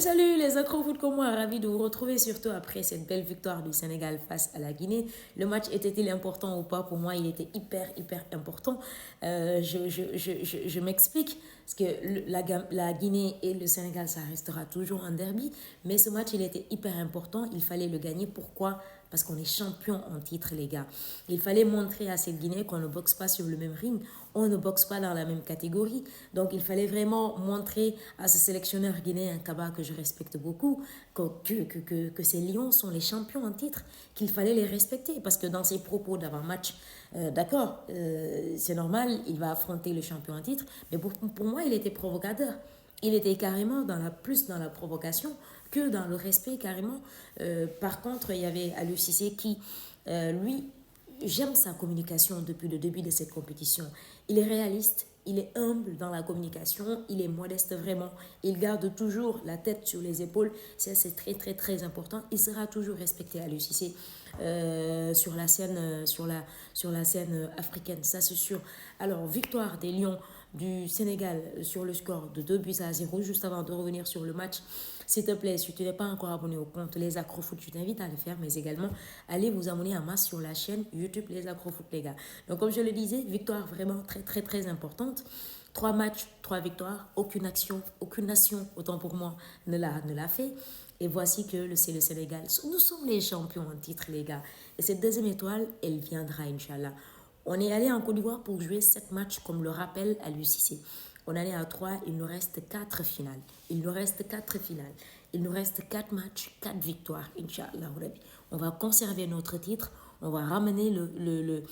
Salut les accro-foot comme moi, ravi de vous retrouver surtout après cette belle victoire du Sénégal face à la Guinée. Le match était-il important ou pas? Pour moi, il était hyper important. Je m'explique, parce que la Guinée et le Sénégal, ça restera toujours un derby, mais ce match, il était hyper important, il fallait le gagner. Pourquoi? Parce qu'on est champion en titre, les gars. Il fallait montrer à cette Guinée qu'on ne boxe pas sur le même ring, on ne boxe pas dans la même catégorie. Donc, il fallait vraiment montrer à ce sélectionneur guinéen, Kaba, que je respecte beaucoup, que ces Lions sont les champions en titre, qu'il fallait les respecter. Parce que dans ses propos d'avant-match, d'accord, c'est normal, il va affronter le champion en titre, mais pour moi, il était provocateur. Il était carrément plus dans la provocation que dans le respect, carrément. Par contre, il y avait Aliou Cissé qui, lui, j'aime sa communication depuis le début de cette compétition. Il est réaliste, il est humble dans la communication, il est modeste vraiment. Il garde toujours la tête sur les épaules. Ça, c'est très important. Il sera toujours respecté à l'UCC sur la scène, sur la scène africaine, ça c'est sûr. Alors, victoire des Lions du Sénégal sur le score de 2 buts à 0. Juste avant de revenir sur le match, s'il te plaît, si tu n'es pas encore abonné au compte Les Acrofoot, je t'invite à le faire, mais également allez vous abonner en masse sur la chaîne YouTube Les Acrofoot, les gars. Donc, comme je le disais, victoire vraiment très importante. 3 matchs, 3 victoires, aucune action, aucune nation, autant pour moi, ne l'a fait. Et voici que c'est le Sénégal. Nous sommes les champions en titre, les gars. Et cette deuxième étoile, elle viendra, Inch'Allah. On est allé en Côte d'Ivoire pour jouer 7 matchs, comme le rappelle Aliou Cissé. On en est à 3, il nous reste 4 finales. Il nous reste 4 finales. Il nous reste 4 matchs, 4 victoires, Inch'Allah. On va conserver notre titre. On va ramener le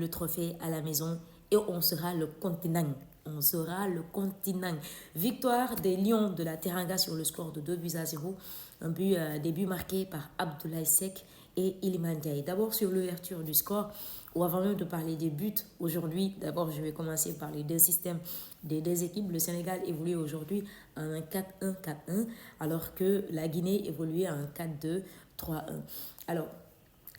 trophée à la maison et on sera le continent. On sera le continent. Victoire des Lions de la Teranga sur le score de 2 buts à 0. Un début marqué par Abdoulaye Seck et Iliman Ndiaye. D'abord sur l'ouverture du score, ou avant même de parler des buts, aujourd'hui, d'abord je vais commencer par les deux systèmes des deux équipes. Le Sénégal évolue aujourd'hui en un 4-1-4-1, alors que la Guinée évoluait en 4-2-3-1. Alors,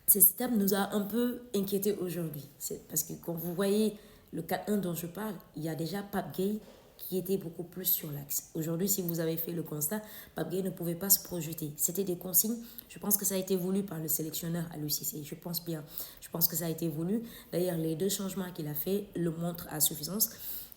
ce système nous a un peu inquiétés aujourd'hui. C'est parce que quand vous voyez le 4-1 dont je parle, il y a déjà Pape Gueye qui était beaucoup plus sur l'axe. Aujourd'hui, si vous avez fait le constat, Pape Gueye ne pouvait pas se projeter. C'était des consignes. Je pense que ça a été voulu par le sélectionneur Aliou Cissé. Je pense bien. Je pense que ça a été voulu. D'ailleurs, les 2 changements qu'il a fait le montrent à suffisance.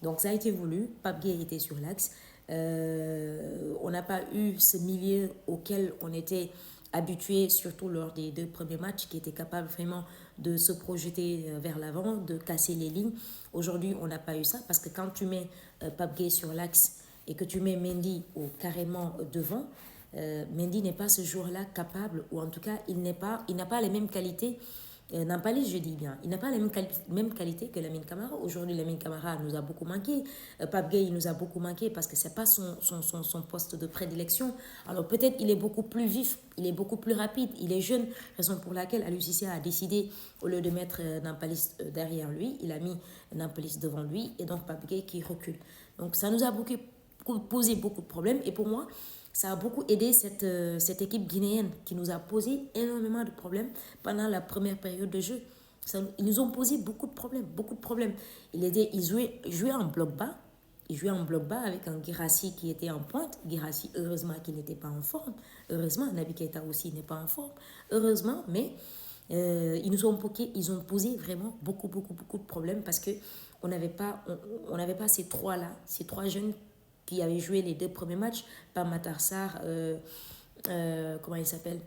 Donc, ça a été voulu. Pape Gueye était sur l'axe. On n'a pas eu ce milieu auquel on était habitué, surtout lors des 2 premiers matchs, qui était capable vraiment de se projeter vers l'avant, de casser les lignes. Aujourd'hui, on n'a pas eu ça parce que quand tu mets Pape Gueye sur l'axe et que tu mets Mendy carrément devant, Mendy n'est pas ce jour-là capable, ou en tout cas, il n'a pas les mêmes qualités. Nampalys, je dis bien, il n'a pas la même qualité que Lamine Camara. Aujourd'hui, Lamine Camara nous a beaucoup manqué. Pape Gueye nous a beaucoup manqué parce que ce n'est pas son poste de prédilection. Alors peut-être il est beaucoup plus vif, il est beaucoup plus rapide, il est jeune, raison pour laquelle Aliou Cissé a décidé, au lieu de mettre Nampalys derrière lui, il a mis Nampalys devant lui et donc Pape Gueye qui recule. Donc ça nous a posé beaucoup de problèmes et pour moi, ça a beaucoup aidé cette équipe guinéenne qui nous a posé énormément de problèmes pendant la première période de jeu. Ils nous ont posé beaucoup de problèmes, beaucoup de problèmes. Ils jouaient en bloc bas. Ils jouaient en bloc bas avec un Guirassy qui était en pointe. Guirassy, heureusement qu'il n'était pas en forme. Heureusement, Naby Keita aussi n'est pas en forme. Heureusement, mais ils ont posé vraiment beaucoup de problèmes parce qu'on n'avait pas ces 3-là, ces 3 jeunes qui avait joué les 2 premiers matchs, Pape Matar Sarr, comment il s'appelle,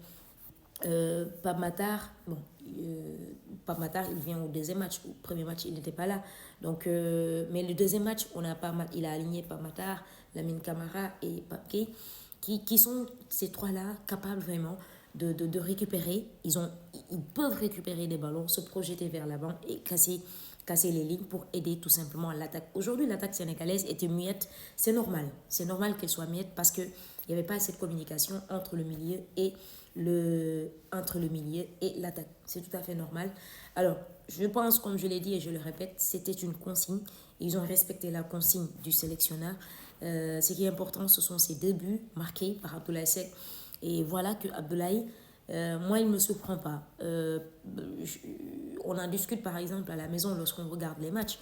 Pape Matar, Pape Matar, il vient au deuxième match. Au premier match, il n'était pas là. Donc, mais le deuxième match, il a aligné Pape Matar, Lamine Camara et Pape Gueye, qui sont ces 3-là capables vraiment de récupérer. Ils peuvent récupérer des ballons, se projeter vers l'avant et casser les lignes pour aider tout simplement l'attaque. Aujourd'hui, l'attaque sénégalaise était muette. C'est normal. C'est normal qu'elle soit muette parce qu'il n'y avait pas cette communication entre le milieu et l'attaque. C'est tout à fait normal. Alors, je pense, comme je l'ai dit et je le répète, c'était une consigne. Ils ont respecté la consigne du sélectionneur. Ce qui est important, ce sont ces 2 buts marqués par Abdoulaye Seck. Et voilà que Abdoulaye, moi, il ne me surprend pas. On en discute par exemple à la maison lorsqu'on regarde les matchs.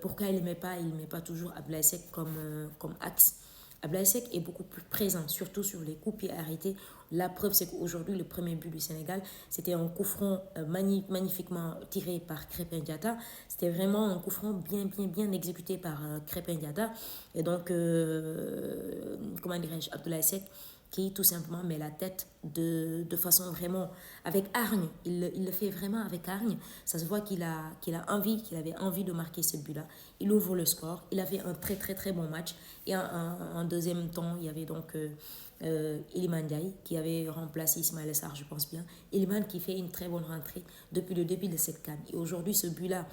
Pourquoi il ne met pas toujours Abdoulaye Seck comme axe? Abdoulaye Seck est beaucoup plus présent, surtout sur les coups pieds arrêtés. La preuve, c'est qu'aujourd'hui, le premier but du Sénégal, c'était un coup franc magnifiquement tiré par Krépin Diatta. C'était vraiment un coup franc bien exécuté par Krépin Diatta. Et donc, comment dirais-je, Abdoulaye Seck, qui tout simplement met la tête de façon vraiment avec hargne. Il le fait vraiment avec hargne. Ça se voit qu'il avait envie de marquer ce but-là. Il ouvre le score. Il a fait un très bon match. Et en deuxième temps, il y avait donc Iliman Ndiaye qui avait remplacé Ismaël Sarr, je pense bien. Iliman qui fait une très bonne rentrée depuis le début de cette CAN. Et aujourd'hui, ce but-là,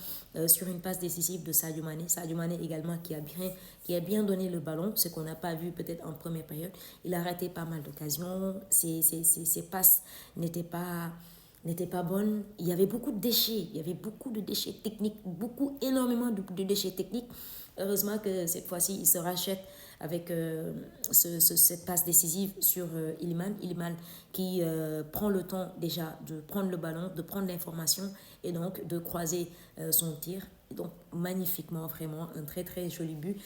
sur une passe décisive de Sadio Mané. Sadio Mané également qui a bien donné le ballon, ce qu'on n'a pas vu peut-être en première période. Il a raté pas mal d'occasions. Ses passes n'étaient pas bonnes. Il y avait beaucoup de déchets. Il y avait beaucoup de déchets techniques. Énormément de déchets techniques. Heureusement que cette fois-ci, il se rachète avec cette passe décisive sur Iliman. Iliman qui prend le temps déjà de prendre le ballon, de prendre l'information et donc de croiser son tir. Et donc magnifiquement, vraiment un très joli but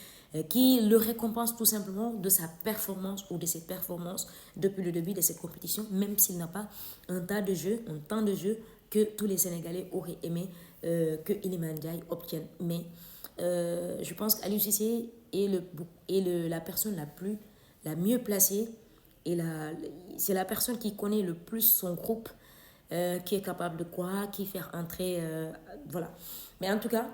qui le récompense tout simplement de sa performance ou de ses performances depuis le début de cette compétition, même s'il n'a pas un temps de jeu que tous les Sénégalais auraient aimé que Iliman Ndiaye obtienne. Mais je pense qu'Aliou Cissé est la personne la mieux placée et c'est la personne qui connaît le plus son groupe, qui est capable de quoi, qui fait entrer, voilà. Mais en tout cas,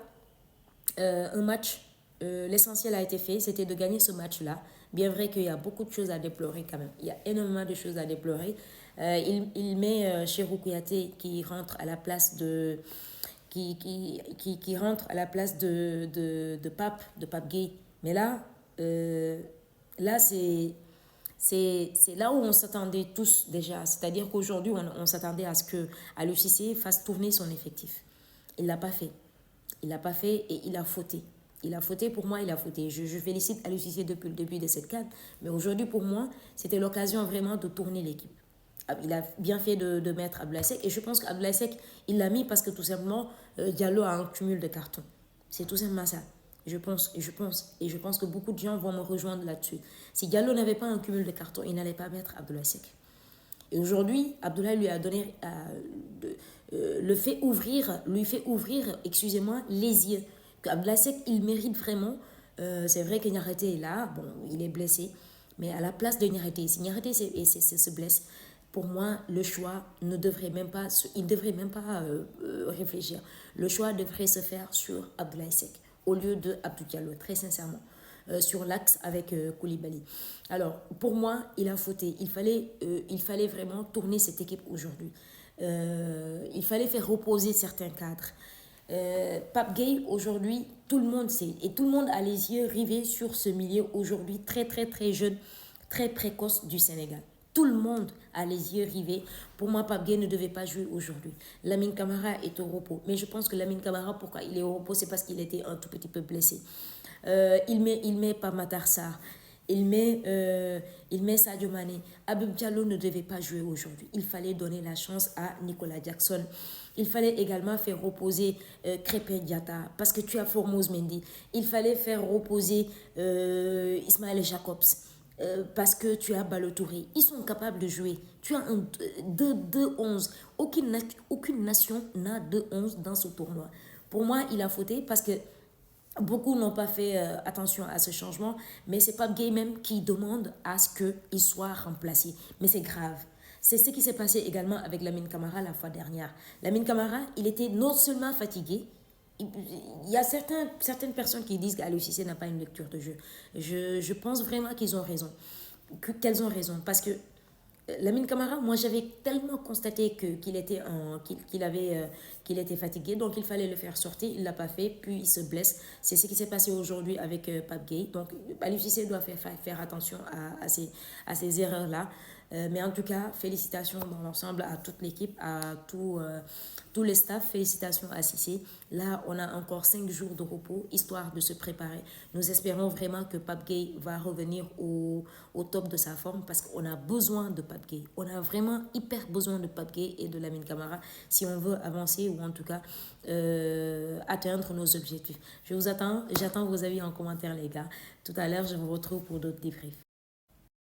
un match, l'essentiel a été fait, c'était de gagner ce match-là. Bien vrai qu'il y a beaucoup de choses à déplorer quand même. Il y a énormément de choses à déplorer. Il met Cheikhou Kouyaté qui rentre à la place de qui rentre à la place de Pape Gueye. Mais là, c'est là où on s'attendait tous déjà. C'est-à-dire qu'aujourd'hui, on s'attendait à ce que Aliou Cissé fasse tourner son effectif. Il ne l'a pas fait. Il ne l'a pas fait et il a fauté. Il a fauté, pour moi, il a fauté. Je félicite Aliou Cissé depuis le début de cette CAN. Mais aujourd'hui, pour moi, c'était l'occasion vraiment de tourner l'équipe. Il a bien fait de mettre Abdoulaye Seck. Et je pense qu'Abdoulaye Seck, il l'a mis parce que tout simplement, Diallo a un cumul de cartons. C'est tout simplement ça. Je pense que beaucoup de gens vont me rejoindre là-dessus. Si Diallo n'avait pas un cumul de cartons, il n'allait pas mettre Abdoulaye Seck. Et aujourd'hui, Abdoulaye lui a donné, lui fait ouvrir, excusez-moi, les yeux. Abdoulaye Seck, il mérite vraiment. C'est vrai que Niarete est là, bon, il est blessé. Mais à la place de Niarete, si Niarete se blesse, pour moi, le choix ne devrait même pas, il ne devrait même pas réfléchir. Le choix devrait se faire sur Abdoulaye Seck au lieu de Abdou Diallo, très sincèrement, sur l'axe avec Koulibaly. Alors, pour moi, il a fauté. Il fallait vraiment tourner cette équipe aujourd'hui. Il fallait faire reposer certains cadres. Pape Gueye, aujourd'hui, tout le monde sait, et tout le monde a les yeux rivés sur ce milieu aujourd'hui très jeune, très précoce du Sénégal. Tout le monde a les yeux rivés. Pour moi, Pape Gueye ne devait pas jouer aujourd'hui. Lamine Camara est au repos. Mais je pense que Lamine Camara, pourquoi il est au repos, c'est parce qu'il était un tout petit peu blessé. Il met Pape Matar Sarr. Il met Sadio Mané. Habib Diallo ne devait pas jouer aujourd'hui. Il fallait donner la chance à Nicolas Jackson. Il fallait également faire reposer Krépin Diatta parce que tu as Formose Mendy. Il fallait faire reposer Ismaël Jacobs. Parce que tu as Balotouré. Ils sont capables de jouer. Tu as un 2-11. Aucune nation n'a 2-11 dans ce tournoi. Pour moi, il a fauté parce que beaucoup n'ont pas fait attention à ce changement, mais c'est Pape Gueye même qui demande à ce qu'il soit remplacé. Mais c'est grave. C'est ce qui s'est passé également avec Lamine Camara la fois dernière. Lamine Camara, il était non seulement fatigué, il y a certaines personnes qui disent qu'Aliou Cissé n'a pas une lecture de jeu. Je pense vraiment qu'ils ont raison. Qu'elles ont raison. Parce que Lamine Camara, moi j'avais tellement constaté qu'il était fatigué, donc il fallait le faire sortir, il ne l'a pas fait, puis il se blesse. C'est ce qui s'est passé aujourd'hui avec Pape Gueye. Donc Aliou Cissé doit faire attention à ces erreurs-là. Mais en tout cas, félicitations dans l'ensemble à toute l'équipe, à tous les staffs, félicitations à Cissé. Là, on a encore 5 jours de repos, histoire de se préparer. Nous espérons vraiment que Pape Gueye va revenir au top de sa forme parce qu'on a besoin de Pape Gueye. On a vraiment hyper besoin de Pape Gueye et de Lamine Camara si on veut avancer ou en tout cas atteindre nos objectifs. J'attends vos avis en commentaire les gars. Tout à l'heure, je vous retrouve pour d'autres débriefs.